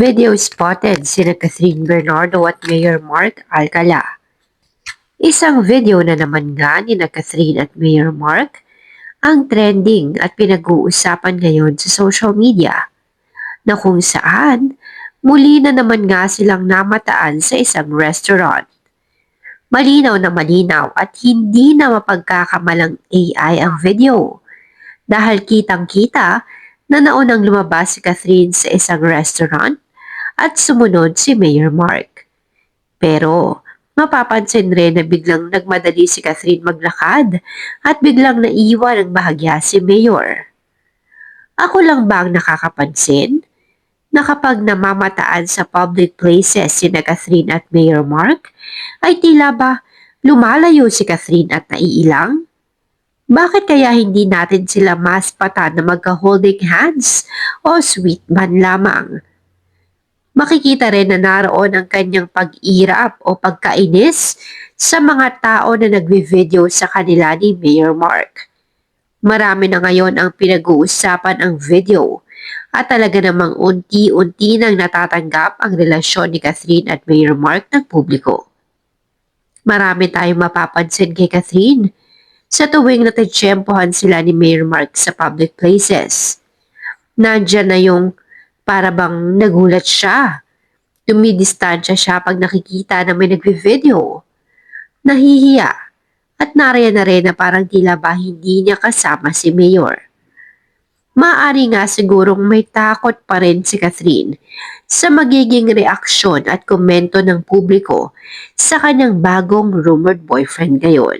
Video spotted sina Catherine Bernardo at Mayor Mark Alcala. Isang video na naman nga ni Catherine at Mayor Mark ang trending at pinag-uusapan ngayon sa social media na kung saan muli na naman nga silang namataan sa isang restaurant. Malinaw na malinaw at hindi na mapagkakamalang AI ang video dahil kitang-kita na naunang lumabas si Catherine sa isang restaurant at sumunod si Mayor Mark. Pero mapapansin rin na biglang nagmadali si Catherine maglakad at biglang naiwan ng bahagya si Mayor. Ako lang ba ang nakakapansin na kapag namamataan sa public places si Catherine at Mayor Mark ay tila ba lumalayo si Catherine at naiilang? Bakit kaya hindi natin sila mas patan na magka-holding hands o sweet man lamang? Makikita rin na naroon ang kanyang pag-irap o pagkainis sa mga tao na nagvi-video sa kanila ni Mayor Mark. Marami na ngayon ang pinag-uusapan ang video at talaga namang unti-unti nang natatanggap ang relasyon ni Catherine at Mayor Mark ng publiko. Marami tayong mapapansin kay Catherine sa tuwing natitsyempohan sila ni Mayor Mark sa public places. Nandyan na yung para bang nagulat siya. Dumidistansya siya pag nakikita na may nagvi-video. Nahihiya at nariyan na rin na parang tila ba hindi niya kasama si Mayor. Maaari nga sigurong may takot pa rin si Catherine sa magiging reaksyon at komento ng publiko sa kanyang bagong rumored boyfriend ngayon.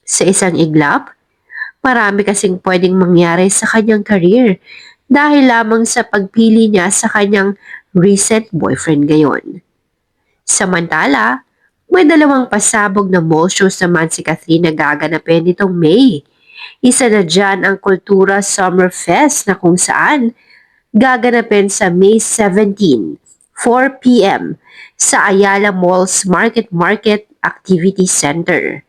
Sa isang iglap, marami kasing pwedeng mangyari sa kanyang career dahil lamang sa pagpili niya sa kanyang recent boyfriend ngayon. Samantala, may dalawang pasabog na mall shows naman si Catherine na gaganapin nitong May. Isa na dyan ang Kultura Summer Fest na kung saan gaganapin sa May 17, 4 p.m. sa Ayala Mall's Market Activity Center.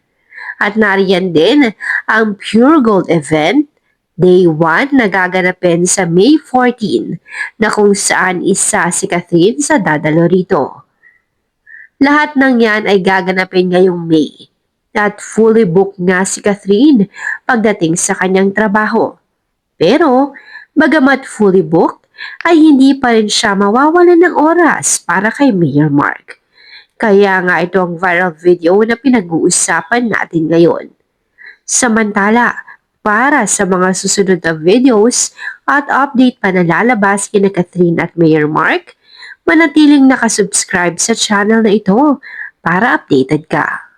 At nariyan din ang Pure Gold event Day 1 na gaganapin sa May 14 na kung saan isa si Catherine sa dadalo rito. Lahat ng yan ay gaganapin ngayong May at fully booked nga si Catherine pagdating sa kanyang trabaho. Pero bagamat fully booked ay hindi pa rin siya mawawalan ng oras para kay Mayor Mark. Kaya nga ito ang viral video na pinag-uusapan natin ngayon. Samantala, para sa mga susunod na videos at update pa na lalabas kina Catherine at Mayor Mark, manatiling nakasubscribe sa channel na ito para updated ka.